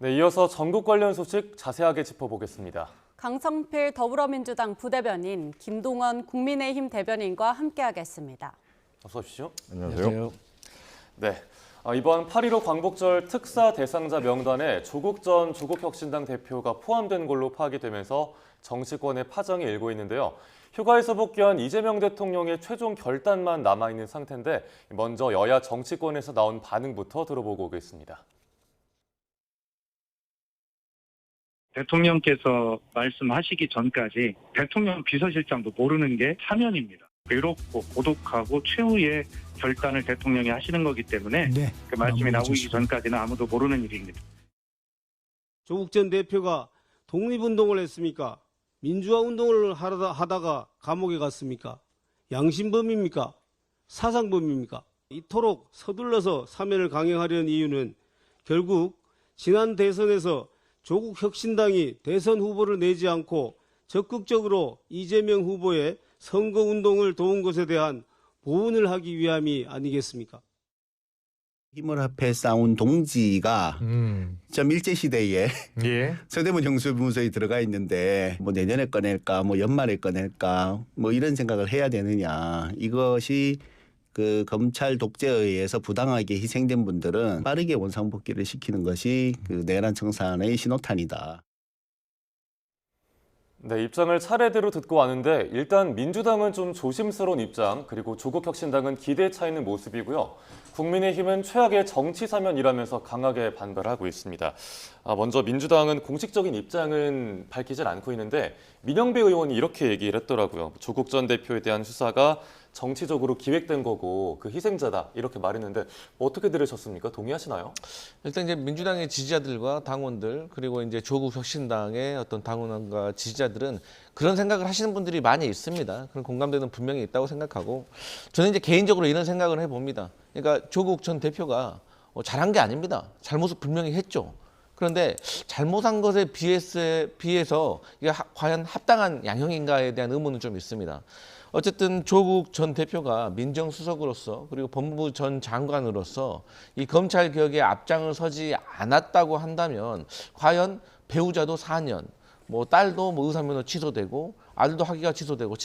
네, 이어서 전국 관련 소식 자세하게 짚어보겠습니다. 강성필 더불어민주당 부대변인, 김동원 국민의힘 대변인과 함께하겠습니다. 어서 오십시오. 안녕하세요. 네, 이번 8.15 광복절 특사 대상자 명단에 조국 전 조국혁신당 대표가 포함된 걸로 파악이 되면서 정치권의 파장이 일고 있는데요. 휴가에서 복귀한 이재명 대통령의 최종 결단만 남아있는 상태인데 먼저 여야 정치권에서 나온 반응부터 들어보고 오겠습니다. 대통령께서 말씀하시기 전까지 대통령 비서실장도 모르는 게 사면입니다. 외롭고 고독하고 최후의 결단을 대통령이 하시는 거기 때문에 그 말씀이 나오기 전까지는 아무도 모르는 일입니다. 조국 전 대표가 독립운동을 했습니까? 민주화 운동을 하다가 감옥에 갔습니까? 양심범입니까? 사상범입니까? 이토록 서둘러서 사면을 강행하려는 이유는 결국 지난 대선에서 조국 혁신당이 대선 후보를 내지 않고 적극적으로 이재명 후보의 선거운동을 도운 것에 대한 보훈을 하기 위함이 아니겠습니까? 힘을 합해 싸운 동지가 좀 일제시대에 서대문 형수무소에 들어가 있는데 뭐 내년에 꺼낼까 뭐 연말에 꺼낼까 뭐 이런 생각을 해야 되느냐. 이것이 그 검찰 독재에 의해서 부당하게 희생된 분들은 빠르게 원상복귀를 시키는 것이 그 내란 청산의 신호탄이다. 네, 입장을 차례대로 듣고 왔는데 일단 민주당은 좀 조심스러운 입장, 그리고 조국혁신당은 기대에 차 있는 모습이고요. 국민의힘은 최악의 정치 사면이라면서 강하게 반발하고 있습니다. 먼저 민주당은 공식적인 입장은 밝히질 않고 있는데 민영배 의원이 이렇게 얘기를 했더라고요. 조국 전 대표에 대한 수사가 정치적으로 기획된 거고 그 희생자다 이렇게 말했는데 어떻게 들으셨습니까? 동의하시나요? 일단 이제 민주당의 지지자들과 당원들 그리고 이제 조국 혁신당의 어떤 당원과 지지자들은 그런 생각을 하시는 분들이 많이 있습니다. 그런 공감대는 분명히 있다고 생각하고 저는 이제 개인적으로 이런 생각을 해봅니다. 그러니까 조국 전 대표가 잘한 게 아닙니다. 잘못을 분명히 했죠. 그런데 잘못한 것에 비해서 이게 과연 합당한 양형인가에 대한 의문은 좀 있습니다. 어쨌든 조국 전 대표가 민정수석으로서 그리고 법무부 전 장관으로서 이 검찰 개혁에 앞장을 서지 않았다고 한다면 과연 배우자도 4년, 뭐 딸도 뭐 의사면허 취소되고 아들도 학위가 취소되고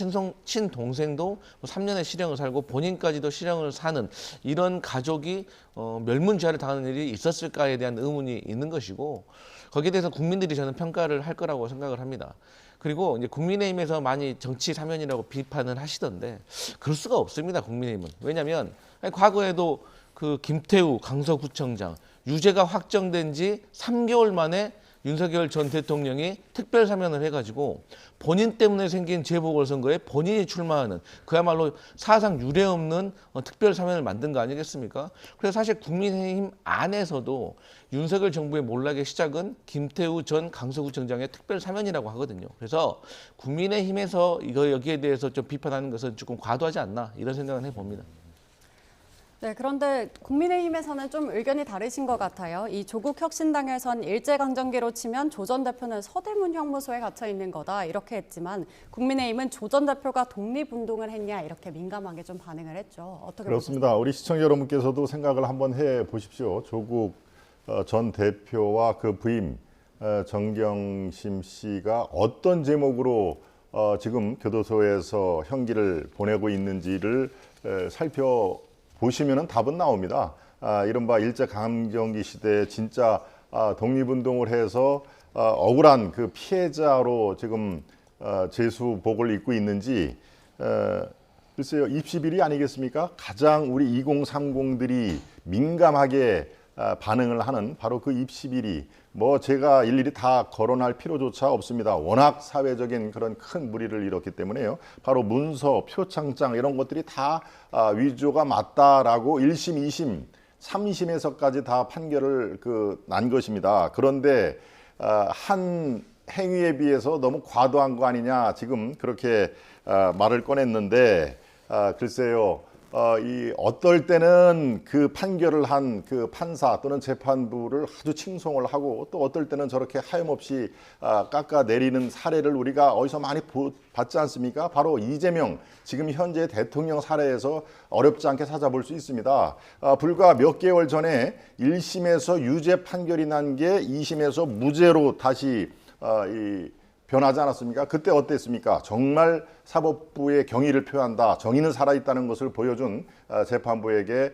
친동생도 뭐 3년의 실형을 살고 본인까지도 실형을 사는 이런 가족이 멸문지화를 당하는 일이 있었을까에 대한 의문이 있는 것이고 거기에 대해서 국민들이 저는 평가를 할 거라고 생각을 합니다. 그리고 이제 국민의힘에서 많이 정치 사면이라고 비판을 하시던데 그럴 수가 없습니다. 국민의힘은. 왜냐하면 과거에도 그 김태우 강서구청장 유죄가 확정된 지 3개월 만에 윤석열 전 대통령이 특별 사면을 해가지고 본인 때문에 생긴 재보궐선거에 본인이 출마하는 그야말로 사상 유례 없는 특별 사면을 만든 거 아니겠습니까? 그래서 사실 국민의힘 안에서도 윤석열 정부의 몰락의 시작은 김태우 전 강서구청장의 특별 사면이라고 하거든요. 그래서 국민의힘에서 여기에 대해서 좀 비판하는 것은 조금 과도하지 않나 이런 생각은 해봅니다. 네, 그런데 국민의힘에서는 좀 의견이 다르신 것 같아요. 이 조국 혁신당에선 일제강점기로 치면 조 전 대표는 서대문 형무소에 갇혀 있는 거다 이렇게 했지만 국민의힘은 조 전 대표가 독립운동을 했냐 이렇게 민감하게 좀 반응을 했죠. 어떻게 그렇습니다. 보셨어요? 우리 시청자 여러분께서도 생각을 한번 해 보십시오. 조국 전 대표와 그 부임 정경심 씨가 어떤 제목으로 지금 교도소에서 형기를 보내고 있는지를 살펴보시면 답은 나옵니다. 이른바 일제강점기 시대에 진짜 독립운동을 해서 억울한 그 피해자로 지금 제수복을 입고 있는지 글쎄요, 입시비리 아니겠습니까? 가장 우리 2030들이 민감하게 반응을 하는 바로 그 입시비리. 뭐 제가 일일이 다 거론할 필요조차 없습니다. 워낙 사회적인 그런 큰 무리를 일으켰기 때문에요. 바로 문서, 표창장 이런 것들이 다 위조가 맞다라고 1심, 2심, 3심에서까지 다 판결을 난 것입니다. 그런데 한 행위에 비해서 너무 과도한 거 아니냐 지금 그렇게 말을 꺼냈는데 글쎄요. 이 어떨 때는 그 판결을 한 그 판사 또는 재판부를 아주 칭송을 하고 또 어떨 때는 저렇게 하염없이 깎아 내리는 사례를 우리가 어디서 많이 봤지 않습니까? 바로 이재명 지금 현재 대통령 사례에서 어렵지 않게 찾아볼 수 있습니다. 불과 몇 개월 전에 1심에서 유죄 판결이 난 게 2심에서 무죄로 다시 변하지 않았습니까? 그때 어땠습니까? 정말 사법부의 경의를 표한다, 정의는 살아있다는 것을 보여준 재판부에게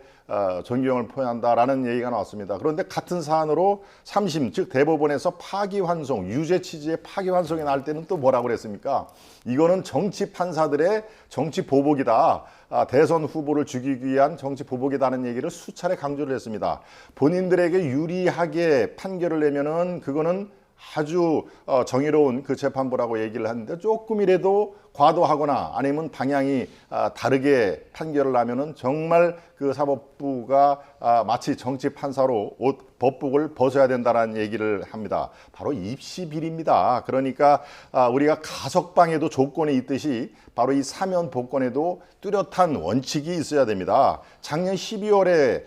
존경을 표한다라는 얘기가 나왔습니다. 그런데 같은 사안으로 3심, 즉 대법원에서 파기환송, 유죄 취지의 파기환송이 날 때는 또 뭐라고 그랬습니까? 이거는 정치 판사들의 정치 보복이다. 대선 후보를 죽이기 위한 정치 보복이라는 얘기를 수차례 강조를 했습니다. 본인들에게 유리하게 판결을 내면은 그거는 아주 정의로운 그 재판부라고 얘기를 하는데 조금이라도 과도하거나 아니면 방향이 다르게 판결을 하면은 정말 그 사법부가 마치 정치 판사로 법복을 벗어야 된다는 얘기를 합니다. 바로 입시 비리입니다. 그러니까 우리가 가석방에도 조건이 있듯이 바로 이 사면 복권에도 뚜렷한 원칙이 있어야 됩니다. 작년 12월에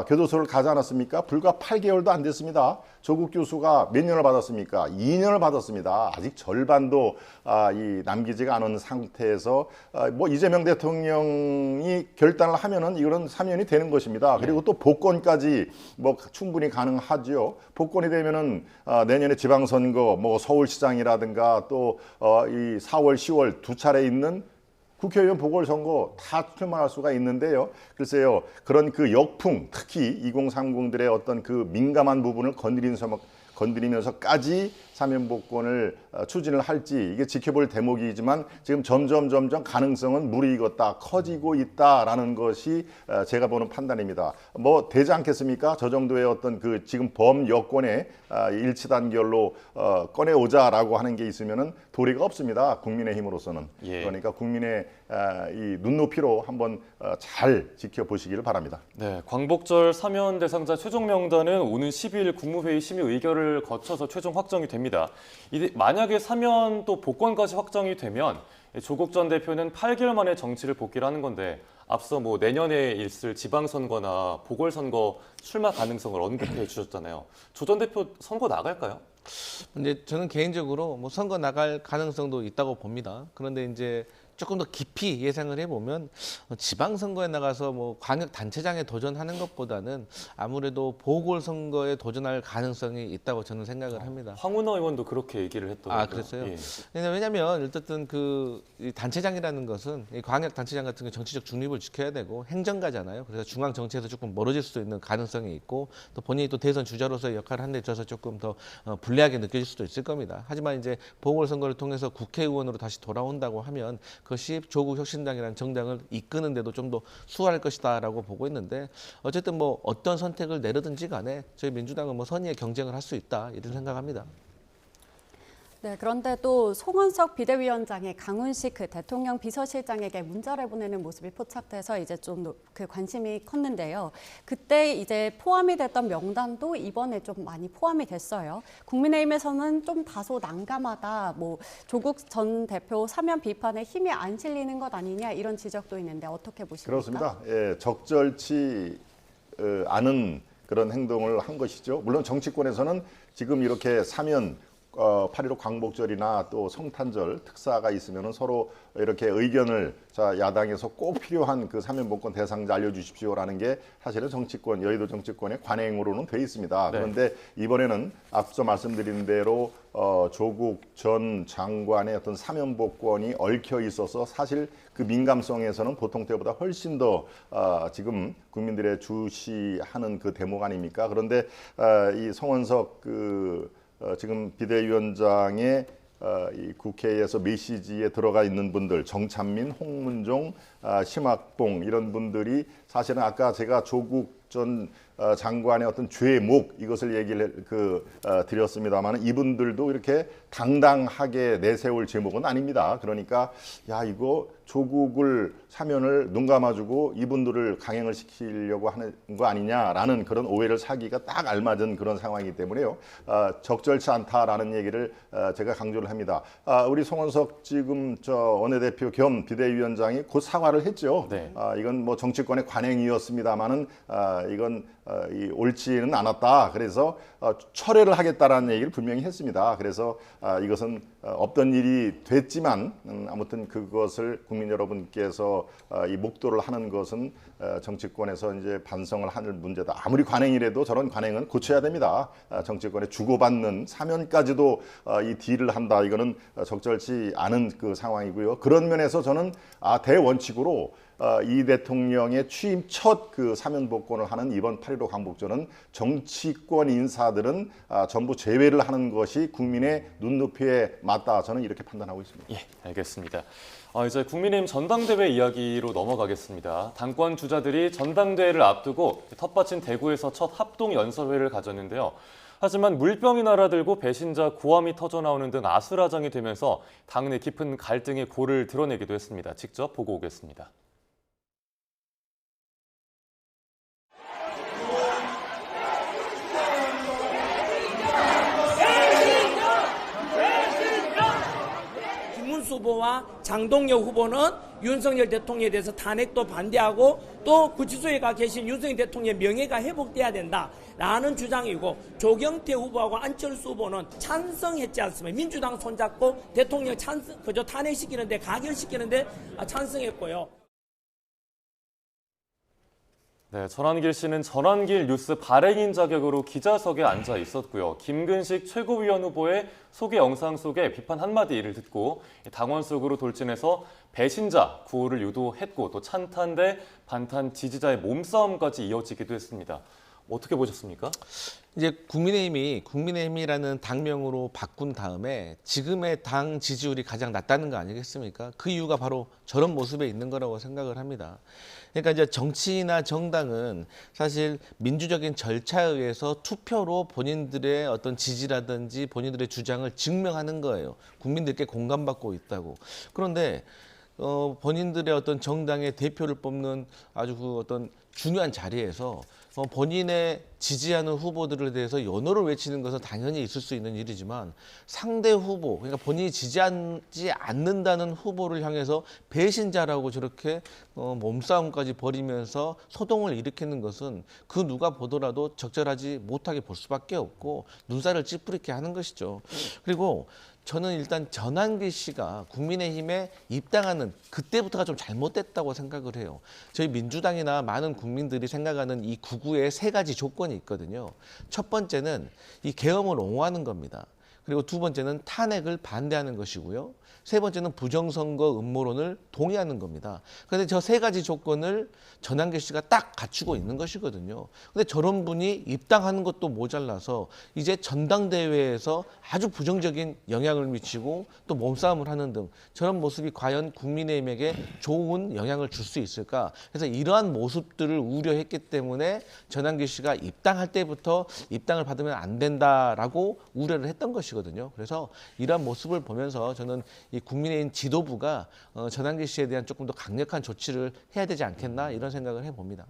교도소를 가지 않았습니까? 불과 8개월도 안 됐습니다. 조국 교수가 몇 년을 받았습니까? 2년을 받았습니다. 아직 절반도 남기지가 않은 상태에서 뭐 이재명 대통령이 결단을 하면은 이거는 사면이 되는 것입니다. 그리고 또 복권까지 뭐 충분히 가능하지요. 복권이 되면은 내년에 지방선거, 뭐 서울시장이라든가 또 이 4월, 10월 두 차례 있는 국회의원 보궐선거 다 출마할 수가 있는데요. 글쎄요, 그런 그 역풍, 특히 2030들의 어떤 그 민감한 부분을 건드리면서까지 사면복권을 추진을 할지 이게 지켜볼 대목이지만 지금 점점 가능성은 무르익었다, 커지고 있다라는 것이 제가 보는 판단입니다. 뭐 되지 않겠습니까? 저 정도의 어떤 그 지금 범여권에 일치단결로 꺼내오자라고 하는 게 있으면은 도리가 없습니다. 국민의힘으로서는. 그러니까 국민의 이 눈높이로 한번 잘 지켜보시기를 바랍니다. 네, 광복절 사면 대상자 최종 명단은 오는 10일 국무회의 심의 의결을 거쳐서 최종 확정이 됩니다. 만약에 사면 또 복권까지 확정이 되면 조국 전 대표는 8개월 만에 정치를 복귀를 하는 건데 앞서 뭐 내년에 있을 지방선거나 보궐선거 출마 가능성을 언급해 주셨잖아요. 조 전 대표 선거 나갈까요? 근데 저는 개인적으로 뭐 선거 나갈 가능성도 있다고 봅니다. 그런데 이제 조금 더 깊이 예상을 해보면 지방선거에 나가서 뭐 광역단체장에 도전하는 것보다는 아무래도 보궐선거에 도전할 가능성이 있다고 저는 생각을 합니다. 황운하 의원도 그렇게 얘기를 했더라고요. 그랬어요? 예. 왜냐하면 어쨌든 이 단체장이라는 것은 이 광역단체장 같은 게 정치적 중립을 지켜야 되고 행정가잖아요. 그래서 중앙 정치에서 조금 멀어질 수도 있는 가능성이 있고 또 본인이 또 대선 주자로서의 역할을 하는 데 있어서 조금 더 불리하게 느껴질 수도 있을 겁니다. 하지만 이제 보궐선거를 통해서 국회의원으로 다시 돌아온다고 하면 그것이 조국 혁신당이라는 정당을 이끄는 데도 좀 더 수월할 것이다라고 보고 있는데 어쨌든 뭐 어떤 선택을 내려든지 간에 저희 민주당은 뭐 선의의 경쟁을 할 수 있다 이런 생각합니다. 네, 그런데 또 송원석 비대위원장이 강훈식 그 대통령 비서실장에게 문자를 보내는 모습이 포착돼서 이제 좀 그 관심이 컸는데요. 그때 이제 포함이 됐던 명단도 이번에 좀 많이 포함이 됐어요. 국민의힘에서는 좀 다소 난감하다, 뭐 조국 전 대표 사면 비판에 힘이 안 실리는 것 아니냐 이런 지적도 있는데 어떻게 보십니까? 그렇습니다. 예, 적절치 않은 그런 행동을 한 것이죠. 물론 정치권에서는 지금 이렇게 사면 8.15 광복절이나 또 성탄절 특사가 있으면 서로 이렇게 의견을 야당에서 꼭 필요한 그 사면복권 대상자 알려주십시오라는 게 사실은 정치권, 여의도 정치권의 관행으로는 돼 있습니다. 네. 그런데 이번에는 앞서 말씀드린 대로 조국 전 장관의 어떤 사면복권이 얽혀 있어서 사실 그 민감성에서는 보통 때보다 훨씬 더 지금 국민들의 주시하는 그 대목 아닙니까? 그런데 이 송원석 지금 비대위원장의 이 국회에서 메시지에 들어가 있는 분들, 정찬민, 홍문종, 심학봉 이런 분들이 사실은 아까 제가 조국 전 장관의 어떤 죄목 이것을 얘기를 드렸습니다만 이분들도 이렇게 당당하게 내세울 제목은 아닙니다. 그러니까 야 이거 조국을 사면을 눈 감아주고 이분들을 강행을 시키려고 하는 거 아니냐라는 그런 오해를 사기가 딱 알맞은 그런 상황이기 때문에요. 적절치 않다라는 얘기를 제가 강조를 합니다. 우리 송원석 지금 원내대표 겸 비대위원장이 곧 사과를 했죠. 네. 이건 뭐 정치권의 관행이었습니다만은 이건 옳지는 않았다. 그래서 철회를 하겠다라는 얘기를 분명히 했습니다. 그래서 이것은 없던 일이 됐지만 아무튼 그것을 국민 여러분께서 이 목도를 하는 것은 정치권에서 이제 반성을 하는 문제다. 아무리 관행이라도 저런 관행은 고쳐야 됩니다. 정치권에 주고받는 사면까지도 이 딜을 한다. 이거는 적절치 않은 그 상황이고요. 그런 면에서 저는 대원칙으로 이 대통령의 취임 첫 그 사면 복권을 하는 이번 8.15 광복절은 정치권 인사들은 전부 제외를 하는 것이 국민의 눈높이에 맞다. 저는 이렇게 판단하고 있습니다. 예, 알겠습니다. 이제 국민의힘 전당대회 이야기로 넘어가겠습니다. 당권 주자들이 전당대회를 앞두고 텃밭인 대구에서 첫 합동 연설회를 가졌는데요. 하지만 물병이 날아들고 배신자 고함이 터져나오는 등 아수라장이 되면서 당내 깊은 갈등의 골을 드러내기도 했습니다. 직접 보고 오겠습니다. 김문수 후보와 장동혁 후보는 윤석열 대통령에 대해서 탄핵도 반대하고 또 구치소에 가 계신 윤석열 대통령의 명예가 회복돼야 된다라는 주장이고, 조경태 후보하고 안철수 후보는 찬성했지 않습니까? 민주당 손잡고 대통령 탄핵시키는데 가결시키는데 찬성했고요. 네, 전환길 씨는 전환길 뉴스 발행인 자격으로 기자석에 앉아 있었고요. 김근식 최고위원 후보의 소개 영상 속에 비판 한마디를 듣고 당원 속으로 돌진해서 배신자 구호를 유도했고 또 찬탄 대 반탄 지지자의 몸싸움까지 이어지기도 했습니다. 어떻게 보셨습니까? 이제 국민의힘이라는 당명으로 바꾼 다음에 지금의 당 지지율이 가장 낮다는 거 아니겠습니까? 그 이유가 바로 저런 모습에 있는 거라고 생각을 합니다. 그러니까 이제 정치나 정당은 사실 민주적인 절차에 의해서 투표로 본인들의 어떤 지지라든지 본인들의 주장을 증명하는 거예요. 국민들께 공감받고 있다고. 그런데 본인들의 어떤 정당의 대표를 뽑는 아주 그 어떤 중요한 자리에서 본인의 지지하는 후보들에 대해서 연호를 외치는 것은 당연히 있을 수 있는 일이지만 상대 후보, 그러니까 본인이 지지하지 않는다는 후보를 향해서 배신자라고 저렇게 몸싸움까지 벌이면서 소동을 일으키는 것은 그 누가 보더라도 적절하지 못하게 볼 수밖에 없고 눈살을 찌푸리게 하는 것이죠. 그리고 저는 일단 전환길 씨가 국민의힘에 입당하는 그때부터가 좀 잘못됐다고 생각을 해요. 저희 민주당이나 많은 국민들이 생각하는 이 구구의 세 가지 조건이 있거든요. 첫 번째는 이 계엄을 옹호하는 겁니다. 그리고 두 번째는 탄핵을 반대하는 것이고요. 세 번째는 부정선거 음모론을 동의하는 겁니다. 그런데 저 세 가지 조건을 전환길 씨가 딱 갖추고 있는 것이거든요. 근데 저런 분이 입당하는 것도 모자라서 이제 전당대회에서 아주 부정적인 영향을 미치고 또 몸싸움을 하는 등 저런 모습이 과연 국민의힘에게 좋은 영향을 줄 수 있을까? 그래서 이러한 모습들을 우려했기 때문에 전환길 씨가 입당할 때부터 입당을 받으면 안 된다라고 우려를 했던 것이거든요. 그래서 이러한 모습을 보면서 저는 이 국민의힘 지도부가 전환길 씨에 대한 조금 더 강력한 조치를 해야 되지 않겠나 이런 생각을 해봅니다.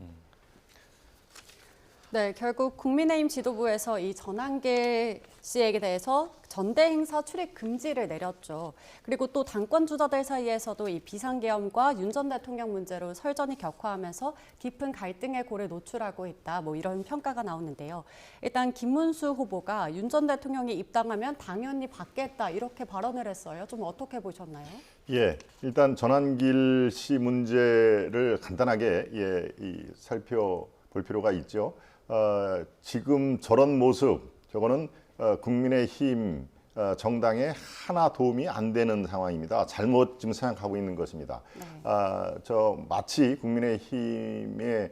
네, 결국 국민의힘 지도부에서 이 전환길 씨에게 대해서 전대 행사 출입 금지를 내렸죠. 그리고 또 당권 주자들 사이에서도 이 비상계엄과 윤 전 대통령 문제로 설전이 격화하면서 깊은 갈등의 골을 노출하고 있다. 뭐 이런 평가가 나오는데요. 일단 김문수 후보가 윤 전 대통령이 입당하면 당연히 받겠다 이렇게 발언을 했어요. 좀 어떻게 보셨나요? 예, 일단 전환길 씨 문제를 간단하게 살펴볼 필요가 있죠. 지금 저런 모습, 저거는 국민의힘 정당에 하나 도움이 안 되는 상황입니다. 잘못 지금 생각하고 있는 것입니다. 네. 마치 국민의힘의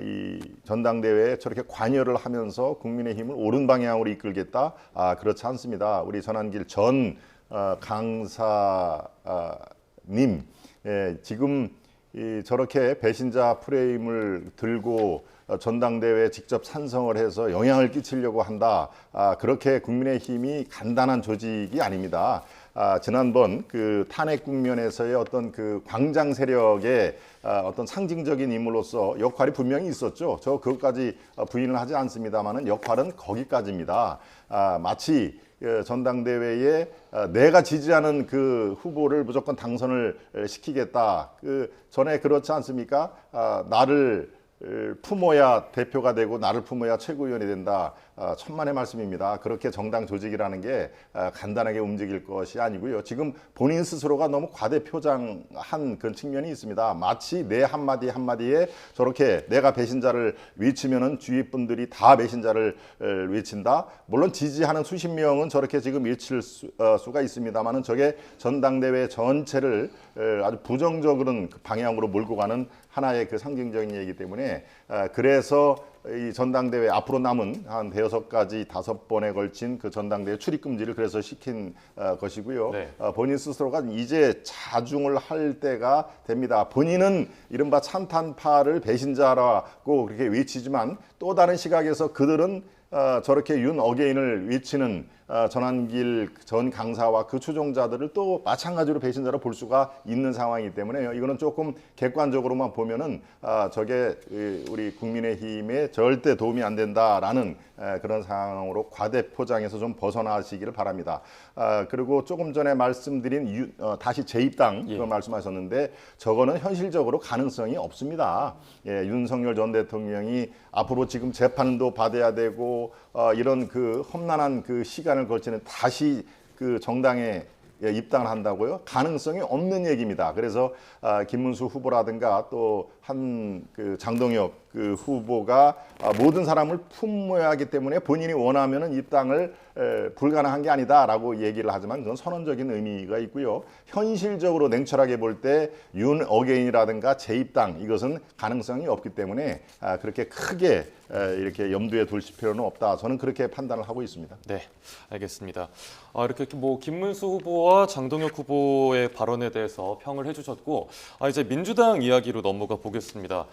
이 전당대회에 저렇게 관여를 하면서 국민의힘을 옳은 방향으로 이끌겠다. 그렇지 않습니다. 우리 전환길 전 강사님, 지금 저렇게 배신자 프레임을 들고 전당대회에 직접 찬성을 해서 영향을 끼치려고 한다. 그렇게 국민의힘이 간단한 조직이 아닙니다. 지난번 그 탄핵 국면에서의 어떤 그 광장 세력의 어떤 상징적인 인물로서 역할이 분명히 있었죠. 저 그것까지 부인을 하지 않습니다만은 역할은 거기까지입니다. 마치 전당대회에 내가 지지하는 그 후보를 무조건 당선을 시키겠다. 그 전에 그렇지 않습니까? 나를 품어야 대표가 되고 나를 품어야 최고위원이 된다. 천만의 말씀입니다. 그렇게 정당 조직이라는 게 간단하게 움직일 것이 아니고요. 지금 본인 스스로가 너무 과대표장한 그런 측면이 있습니다. 마치 내 한마디 한마디에 저렇게 내가 배신자를 외치면은 주위 분들이 다 배신자를 외친다. 물론 지지하는 수십 명은 저렇게 지금 외칠 수가 있습니다만은 저게 전당대회 전체를 아주 부정적인 방향으로 몰고 가는 하나의 그 상징적인 얘기이기 때문에 그래서 이 전당대회 앞으로 남은 한 5가지 5번에 걸친 그 전당대회 출입 금지를 그래서 시킨 것이고요. 네. 본인 스스로가 이제 자중을 할 때가 됩니다. 본인은 이른바 찬탄파를 배신자라고 그렇게 외치지만 또 다른 시각에서 그들은 저렇게 윤 어게인을 외치는 전한길 전 강사와 그 추종자들을 또 마찬가지로 배신자로 볼 수가 있는 상황이기 때문에요. 이거는 조금 객관적으로만 보면은 저게 우리 국민의힘에 절대 도움이 안 된다라는 그런 상황으로 과대 포장에서 좀 벗어나시기를 바랍니다. 그리고 조금 전에 말씀드린 다시 재입당 그걸 말씀하셨는데 저거는 현실적으로 가능성이 없습니다. 윤석열 전 대통령이 앞으로 지금 재판도 받아야 되고 이런 그 험난한 그 시간을 거치는 다시 그 정당에 입당을 한다고요? 가능성이 없는 얘기입니다. 그래서 김문수 후보라든가 또 한 그 장동혁 그 후보가 모든 사람을 품어야 하기 때문에 본인이 원하면은 입당을 불가능한 게 아니다라고 얘기를 하지만 그건 선언적인 의미가 있고요. 현실적으로 냉철하게 볼 때 윤 어게인이라든가 재입당 이것은 가능성이 없기 때문에 그렇게 크게 이렇게 염두에 두실 필요는 없다. 저는 그렇게 판단을 하고 있습니다. 네, 알겠습니다. 이렇게 뭐 김문수 후보와 장동혁 후보의 발언에 대해서 평을 해주셨고, 이제 민주당 이야기로 넘어가 보겠습니다.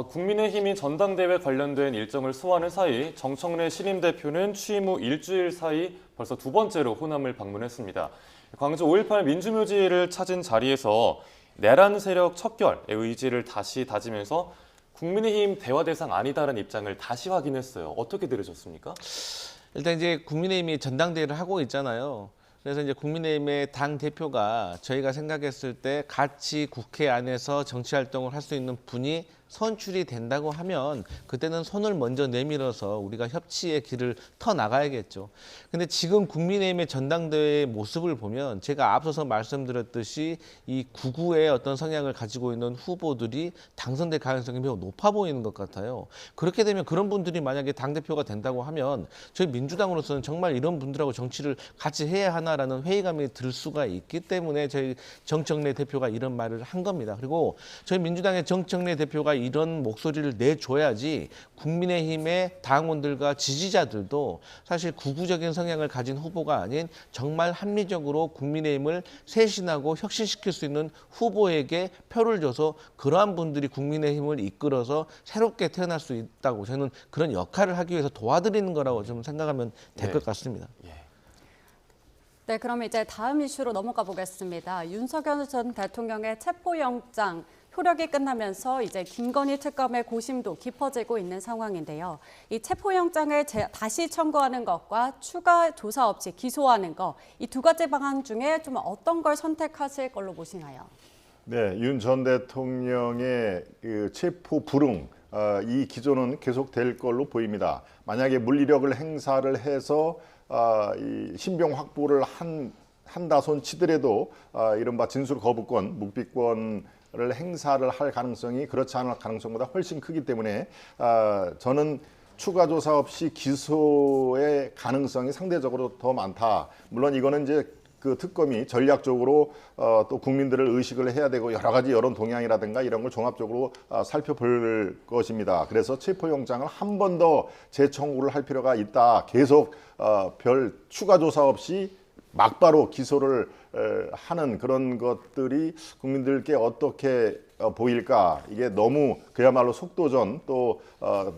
국민의힘이 전당대회 관련된 일정을 소화하는 사이 정청래 신임 대표는 취임 후 일주일 사이 벌써 2번째로 호남을 방문했습니다. 광주 5.18 민주묘지를 찾은 자리에서 내란 세력 척결의 의지를 다시 다지면서 국민의힘 대화 대상 아니다라는 입장을 다시 확인했어요. 어떻게 들으셨습니까? 일단 이제 국민의힘이 전당대회를 하고 있잖아요. 그래서 이제 국민의힘의 당 대표가 저희가 생각했을 때 같이 국회 안에서 정치 활동을 할 수 있는 분이 선출이 된다고 하면 그때는 손을 먼저 내밀어서 우리가 협치의 길을 터 나가야겠죠. 근데 지금 국민의힘의 전당대회의 모습을 보면 제가 앞서서 말씀드렸듯이 이 구구의 어떤 성향을 가지고 있는 후보들이 당선될 가능성이 매우 높아 보이는 것 같아요. 그렇게 되면 그런 분들이 만약에 당대표가 된다고 하면 저희 민주당으로서는 정말 이런 분들하고 정치를 같이 해야 하나라는 회의감이 들 수가 있기 때문에 저희 정청래 대표가 이런 말을 한 겁니다. 그리고 저희 민주당의 정청래 대표가 이런 목소리를 내줘야지 국민의힘의 당원들과 지지자들도 사실 구구적인 성향을 가진 후보가 아닌 정말 합리적으로 국민의힘을 쇄신하고 혁신시킬 수 있는 후보에게 표를 줘서 그러한 분들이 국민의힘을 이끌어서 새롭게 태어날 수 있다고 저는 그런 역할을 하기 위해서 도와드리는 거라고 좀 생각하면 될 것 같습니다. 네, 그럼 이제 다음 이슈로 넘어가 보겠습니다. 윤석열 전 대통령의 체포영장 효력이 끝나면서 이제 김건희 특검의 고심도 깊어지고 있는 상황인데요. 이 체포영장을 다시 청구하는 것과 추가 조사 없이 기소하는 것, 이 2가지 방안 중에 좀 어떤 걸 선택하실 걸로 보시나요? 네, 윤 전 대통령의 그 체포 불응 이 기조는 계속될 걸로 보입니다. 만약에 물리력을 행사를 해서 이 신병 확보를 한다손 치더라도 이른바 진술 거부권, 묵비권 를 행사를 할 가능성이 그렇지 않을 가능성보다 훨씬 크기 때문에 저는 추가 조사 없이 기소의 가능성이 상대적으로 더 많다. 물론 이거는 이제 그 특검이 전략적으로 또 국민들을 의식을 해야 되고 여러 가지 여론 동향이라든가 이런 걸 종합적으로 살펴볼 것입니다. 그래서 체포영장을 한 번 더 재청구를 할 필요가 있다. 계속 별 추가 조사 없이 막바로 기소를 하는 그런 것들이 국민들께 어떻게 보일까? 이게 너무 그야말로 속도전 또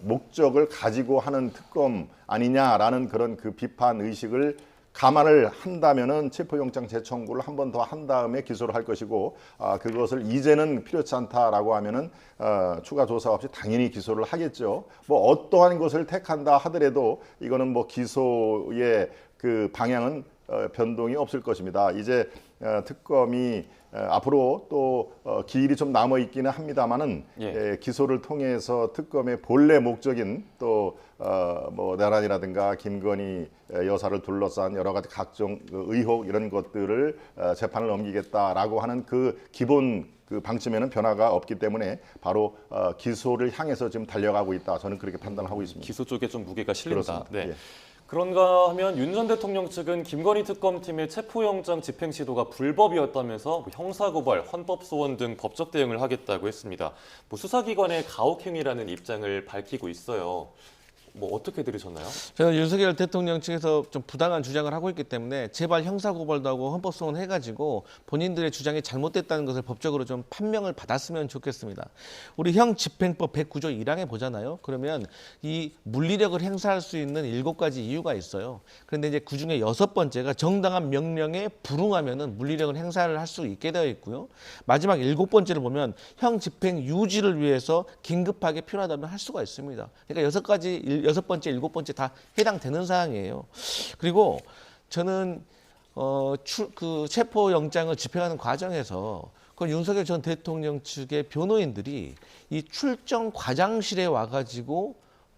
목적을 가지고 하는 특검 아니냐라는 그런 그 비판 의식을 감안을 한다면은 체포영장 재청구를 한 번 더 한 다음에 기소를 할 것이고, 그것을 이제는 필요치 않다라고 하면은 추가 조사 없이 당연히 기소를 하겠죠. 뭐 어떠한 것을 택한다 하더라도 이거는 뭐 기소의 그 방향은 변동이 없을 것입니다. 이제 특검이 앞으로 또 기일이 좀 남아 있기는 합니다만은 기소를 통해서 특검의 본래 목적인 또 뭐 내란이라든가 김건희 여사를 둘러싼 여러 가지 각종 의혹 이런 것들을 재판을 넘기겠다라고 하는 그 기본 그 방침에는 변화가 없기 때문에 바로 기소를 향해서 지금 달려가고 있다. 저는 그렇게 판단하고 있습니다. 기소 쪽에 좀 무게가 실린다. 그렇습니다. 네. 예. 그런가 하면 윤 전 대통령 측은 김건희 특검팀의 체포영장 집행 시도가 불법이었다면서 형사고발, 헌법소원 등 법적 대응을 하겠다고 했습니다. 뭐 수사기관의 가혹행위라는 입장을 밝히고 있어요. 뭐 어떻게 들으셨나요? 저는 윤석열 대통령 측에서 좀 부당한 주장을 하고 있기 때문에 제발 형사고발도 하고 헌법소원 해가지고 본인들의 주장이 잘못됐다는 것을 법적으로 좀 판명을 받았으면 좋겠습니다. 우리 형집행법 109조 1항에 보잖아요. 그러면 이 물리력을 행사할 수 있는 7가지 이유가 있어요. 그런데 이제 그중에 6번째가 정당한 명령에 불응하면은 물리력을 행사를 할 수 있게 되어 있고요. 마지막 7번째를 보면 형집행 유지를 위해서 긴급하게 필요하다면 할 수가 있습니다. 그러니까 6번째, 7번째 다 해당되는 사항이에요. 그리고 저는 그 체포영장을 집행하는 과정에서 그 윤석열 전 대통령 측의 변호인들이 이 출정 과장실에 와가지고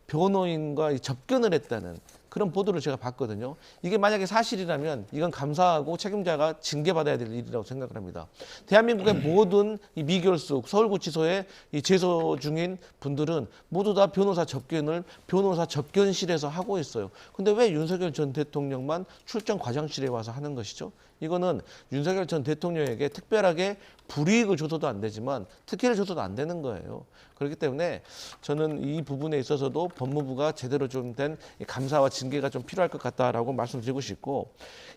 변호인과 접견을 했다는 그런 보도를 제가 봤거든요. 이게 만약에 사실이라면 이건 감사하고 책임자가 징계받아야 될 일이라고 생각을 합니다. 대한민국의 모든 이 미결수 서울구치소에 이 재소 중인 분들은 모두 다 변호사 접견을 변호사 접견실에서 하고 있어요. 근데 왜 윤석열 전 대통령만 출정 과장실에 와서 하는 것이죠? 이거는 윤석열 전 대통령에게 특별하게 불이익을 줘서도 안 되지만 특혜를 줘서도 안 되는 거예요. 그렇기 때문에 저는 이 부분에 있어서도 법무부가 제대로 좀 된 감사와 징계가 좀 필요할 것 같다라고 말씀드리고 싶고,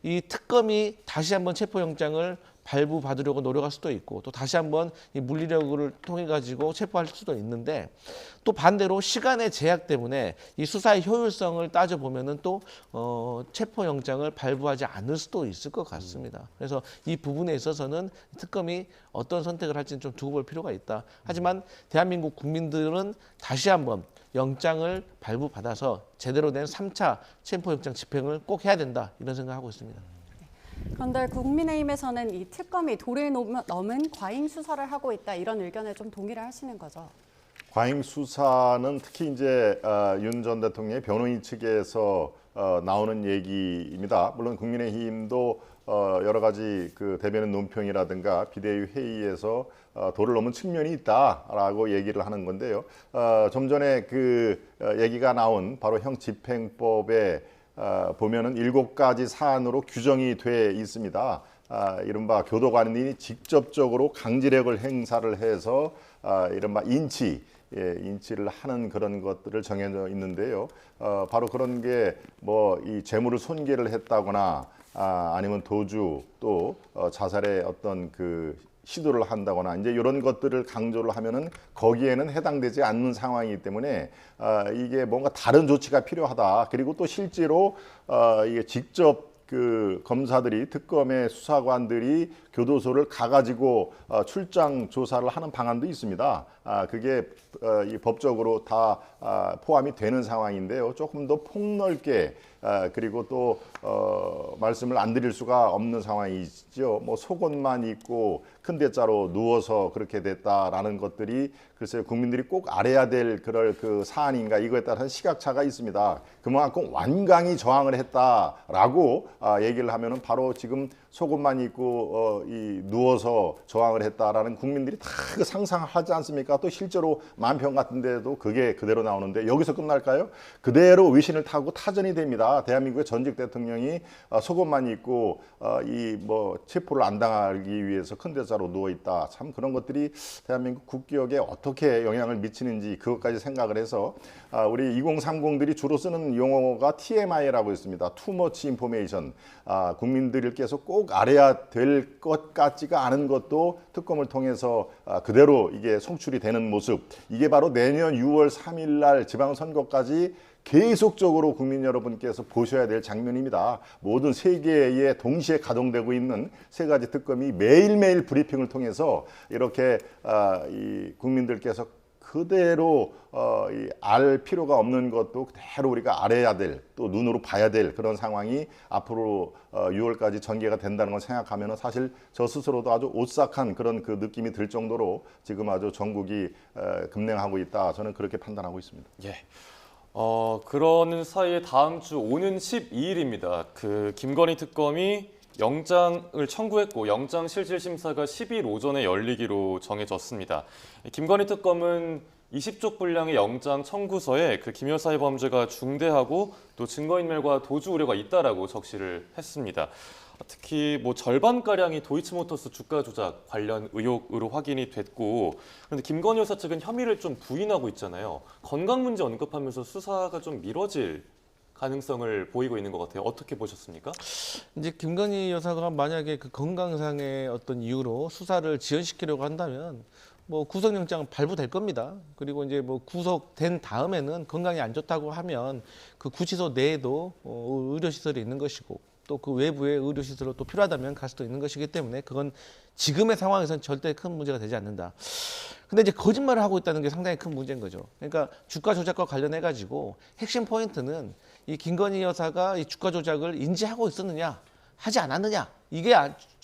이 특검이 다시 한번 체포영장을 발부받으려고 노력할 수도 있고 또 다시 한번 이 물리력을 통해 가지고 체포할 수도 있는데, 또 반대로 시간의 제약 때문에 이 수사의 효율성을 따져보면은 또 체포영장을 발부하지 않을 수도 있을 것 같습니다. 그래서 이 부분에 있어서는 특검이 어떤 선택을 할지는 좀 두고 볼 필요가 있다. 하지만 대한민국 국민들은 다시 한번 영장을 발부받아서 제대로 된 3차 체포영장 집행을 꼭 해야 된다, 이런 생각하고 있습니다. 그런데 국민의힘에서는 이 특검이 도를 넘은 과잉 수사를 하고 있다, 이런 의견에 좀 동의를 하시는 거죠? 과잉 수사는 특히 이제 윤 전 대통령의 변호인 측에서 나오는 얘기입니다. 물론 국민의힘도 여러 가지 그 대변인 논평이라든가 비대위 회의에서 도를 넘은 측면이 있다라고 얘기를 하는 건데요. 좀 전에 그 얘기가 나온 바로 형집행법에 보면은 7가지 사안으로 규정이 돼 있습니다. 이른바 교도관이 직접적으로 강제력을 행사를 해서 이른바 인치를 하는 그런 것들을 정해져 있는데요. 바로 그런 게 뭐 이 재물을 손괴를 했다거나 아니면 도주 또 자살의 어떤 그 시도를 한다거나 이제 이런 것들을 강조를 하면은 거기에는 해당되지 않는 상황이기 때문에 이게 뭔가 다른 조치가 필요하다. 그리고 또 실제로 이게 직접 그 검사들이 특검의 수사관들이 교도소를 가가지고 출장 조사를 하는 방안도 있습니다. 그게 이 법적으로 다 포함이 되는 상황인데요. 조금 더 폭넓게 그리고 또 말씀을 안 드릴 수가 없는 상황이죠. 뭐 속옷만 입고 큰 대자로 누워서 그렇게 됐다라는 것들이 글쎄요, 국민들이 꼭 알아야 될 그럴 그 사안인가, 이거에 따른 시각차가 있습니다. 그만큼 완강히 저항을 했다라고 얘기를 하면은 바로 지금 속옷만 입고 이 누워서 저항을 했다라는 국민들이 다 그 상상하지 않습니까? 또 실제로 만평 같은 데도 그게 그대로 나오는데 여기서 끝날까요? 그대로 외신을 타고 타전이 됩니다. 아니라 대한민국의 전직 대통령이 속옷만 입고 이 뭐 체포를 안 당하기 위해서 큰 대자로 누워 있다. 참 그런 것들이 대한민국 국기역에 어떻게 영향을 미치는지 그것까지 생각을 해서 우리 2030들이 주로 쓰는 용어가 TMI라고 있습니다. Too much information. 국민들께서 꼭 알아야 될 것 같지가 않은 것도 특검을 통해서 그대로 이게 송출이 되는 모습. 이게 바로 내년 6월 3일 날 지방선거까지 계속적으로 국민 여러분께서 보셔야 될 장면입니다. 모든 세계에 동시에 가동되고 있는 세 가지 특검이 매일매일 브리핑을 통해서 이렇게 이 국민들께서 그대로 알 필요가 없는 것도 그대로 우리가 알아야 될, 또 눈으로 봐야 될 그런 상황이 앞으로 6월까지 전개가 된다는 걸 생각하면 사실 저 스스로도 아주 오싹한 그런 그 느낌이 들 정도로 지금 아주 전국이 급냉하고 있다. 저는 그렇게 판단하고 있습니다. 예. 그러는 사이에 다음 주 오는 12일입니다. 그 김건희 특검이 영장을 청구했고 영장 실질 심사가 10일 오전에 열리기로 정해졌습니다. 김건희 특검은 20쪽 분량의 영장 청구서에 그 김 여사의 범죄가 중대하고 또 증거인멸과 도주 우려가 있다라고 적시를 했습니다. 특히 뭐 절반가량이 도이치모터스 주가 조작 관련 의혹으로 확인이 됐고, 그런데 김건희 여사 측은 혐의를 좀 부인하고 있잖아요. 건강 문제 언급하면서 수사가 좀 미뤄질 가능성을 보이고 있는 것 같아요. 어떻게 보셨습니까? 이제 김건희 여사가 만약에 그 건강상의 어떤 이유로 수사를 지연시키려고 한다면 뭐 구속영장 발부될 겁니다. 그리고 이제 뭐 구속된 다음에는 건강이 안 좋다고 하면 그 구치소 내에도 의료시설이 있는 것이고 또 그 외부에 의료시설로 또 필요하다면 갈 수도 있는 것이기 때문에 그건 지금의 상황에서는 절대 큰 문제가 되지 않는다. 근데 이제 거짓말을 하고 있다는 게 상당히 큰 문제인 거죠. 그러니까 주가 조작과 관련해 가지고 핵심 포인트는 이 김건희 여사가 이 주가 조작을 인지하고 있었느냐, 하지 않았느냐, 이게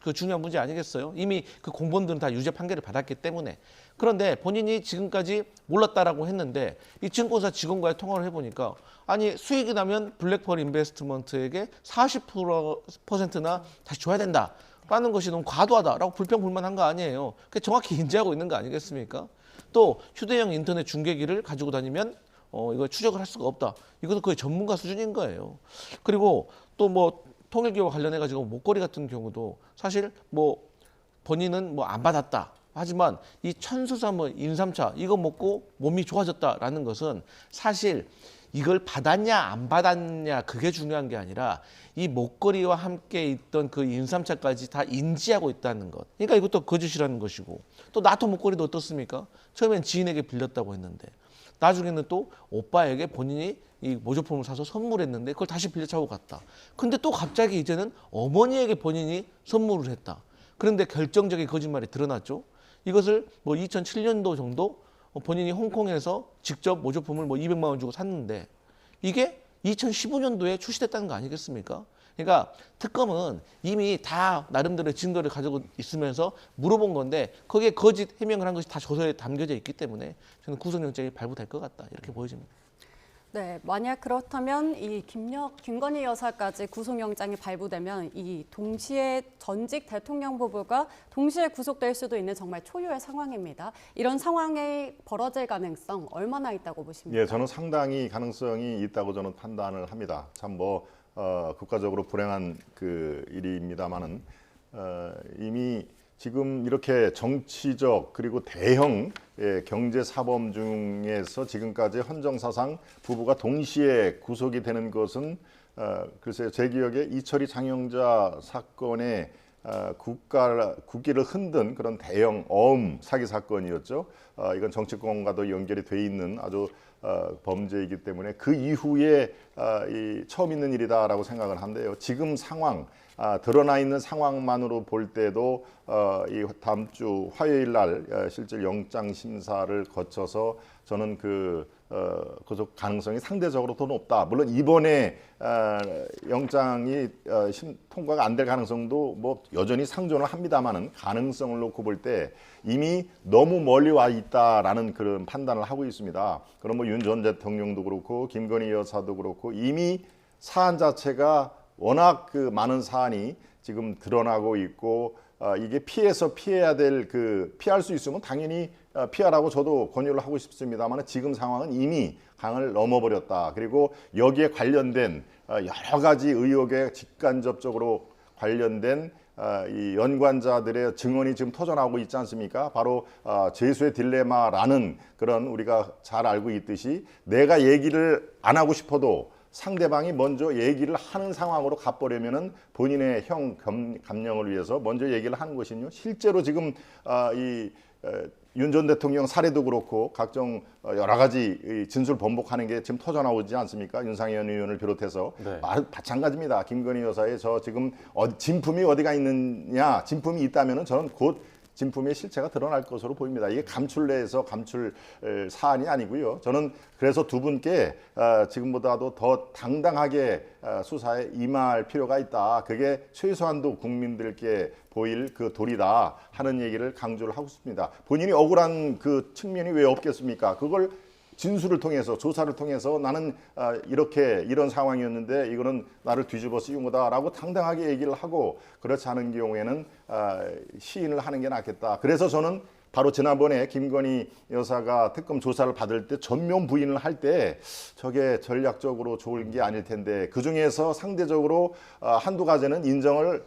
그 중요한 문제 아니겠어요? 이미 그 공범들은 다 유죄 판결을 받았기 때문에. 그런데 본인이 지금까지 몰랐다라고 했는데 이 증권사 직원과의 통화를 해보니까 아니 수익이 나면 블랙펄 인베스트먼트에게 40%나 다시 줘야 된다라는 것이 너무 과도하다라고 불평불만한 거 아니에요. 그게 정확히 인지하고 있는 거 아니겠습니까? 또 휴대용 인터넷 중계기를 가지고 다니면 이거 추적을 할 수가 없다. 이것도 거의 전문가 수준인 거예요. 그리고 또 뭐 통일교와 관련해 가지고 목걸이 같은 경우도 사실 뭐 본인은 뭐 안 받았다. 하지만 이 천수사물 인삼차 이거 먹고 몸이 좋아졌다라는 것은 사실 이걸 받았냐 안 받았냐 그게 중요한 게 아니라 이 목걸이와 함께 있던 그 인삼차까지 다 인지하고 있다는 것. 그러니까 이것도 거짓이라는 것이고 또 나토 목걸이도 어떻습니까? 처음엔 지인에게 빌렸다고 했는데 나중에는 또 오빠에게 본인이 이 모조품을 사서 선물했는데 그걸 다시 빌려차고 갔다. 근데 또 갑자기 이제는 어머니에게 본인이 선물을 했다. 그런데 결정적인 거짓말이 드러났죠. 이것을 뭐 2007년도 정도 본인이 홍콩에서 직접 모조품을 뭐 200만 원 주고 샀는데 이게 2015년도에 출시됐다는 거 아니겠습니까? 그러니까 특검은 이미 다 나름대로 증거를 가지고 있으면서 물어본 건데 거기에 거짓 해명을 한 것이 다 조서에 담겨져 있기 때문에 저는 구속영장이 발부될 것 같다 이렇게 보여집니다. 네, 만약 그렇다면 이 김건희 여사까지 구속영장이 발부되면 이 동시에 전직 대통령 부부가 동시에 구속될 수도 있는 정말 초유의 상황입니다. 이런 상황이 벌어질 가능성 얼마나 있다고 보십니까? 예, 저는 상당히 가능성이 있다고 저는 판단을 합니다. 참 뭐 국가적으로 불행한 그 일입니다만은 이미 지금 이렇게 정치적 그리고 대형 경제 사범 중에서 지금까지 헌정사상 부부가 동시에 구속이 되는 것은 글쎄요, 제 기억에 이철희 장영자 사건의 국기를 흔든 그런 대형 어음 사기 사건이었죠. 이건 정치권과도 연결이 돼 있는 아주 범죄이기 때문에 그 이후에 처음 있는 일이다라고 생각을 한데요. 지금 상황, 드러나 있는 상황만으로 볼 때도 이 다음 주 화요일 날 실질 영장 심사를 거쳐서 저는 구속 가능성이 상대적으로 더 높다. 물론 이번에 영장이 통과가 안 될 가능성도 뭐 여전히 상존을 합니다만은 가능성을 놓고 볼 때 이미 너무 멀리 와 있다라는 그런 판단을 하고 있습니다. 그럼 뭐 윤 전 대통령도 그렇고 김건희 여사도 그렇고 이미 사안 자체가 워낙 그 많은 사안이 지금 드러나고 있고 이게 피해야 될 피할 수 있으면 당연히 피하라고 저도 권유를 하고 싶습니다만 지금 상황은 이미 강을 넘어버렸다. 그리고 여기에 관련된 여러 가지 의혹에 직간접적으로 관련된 이 연관자들의 증언이 지금 터져나오고 있지 않습니까? 바로 죄수의 딜레마라는 그런 우리가 잘 알고 있듯이 내가 얘기를 안 하고 싶어도 상대방이 먼저 얘기를 하는 상황으로 가버리면은 본인의 형 감령을 위해서 먼저 얘기를 하는 것이요. 실제로 지금 윤 전 대통령 사례도 그렇고 각종 여러 가지 진술 번복하는 게 지금 터져나오지 않습니까? 윤상현 의원을 비롯해서 네. 마찬가지입니다. 김건희 여사의 저 지금 진품이 어디가 있느냐, 진품이 있다면은 저는 곧 진품의 실체가 드러날 것으로 보입니다. 이게 감출내에서 감출 사안이 아니고요. 저는 그래서 두 분께 지금보다도 더 당당하게 수사에 임할 필요가 있다. 그게 최소한도 국민들께 보일 그 도리다 하는 얘기를 강조를 하고 싶습니다. 본인이 억울한 그 측면이 왜 없겠습니까? 그걸 진술을 통해서 조사를 통해서 나는 이런 상황이었는데 이거는 나를 뒤집어 씌운 거다라고 당당하게 얘기를 하고 그렇지 않은 경우에는 시인을 하는 게 낫겠다. 그래서 저는 바로 지난번에 김건희 여사가 특검 조사를 받을 때 전면 부인을 할 때 저게 전략적으로 좋은 게 아닐 텐데 그중에서 상대적으로 한두 가지는 인정을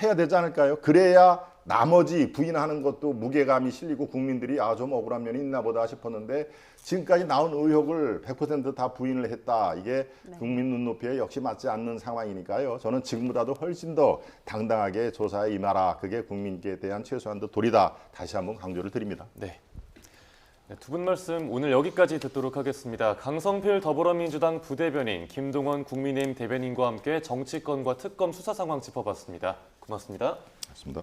해야 되지 않을까요? 그래야 나머지 부인하는 것도 무게감이 실리고 국민들이 좀 억울한 면이 있나 보다 싶었는데 지금까지 나온 의혹을 100% 다 부인을 했다. 이게 국민 눈높이에 역시 맞지 않는 상황이니까요. 저는 지금보다도 훨씬 더 당당하게 조사에 임하라. 그게 국민께 대한 최소한도 도리다. 다시 한번 강조를 드립니다. 네. 두 분 말씀 오늘 여기까지 듣도록 하겠습니다. 강성필 더불어민주당 부대변인, 김동원 국민의힘 대변인과 함께 정치권과 특검 수사 상황 짚어봤습니다. 고맙습니다. 맞습니다.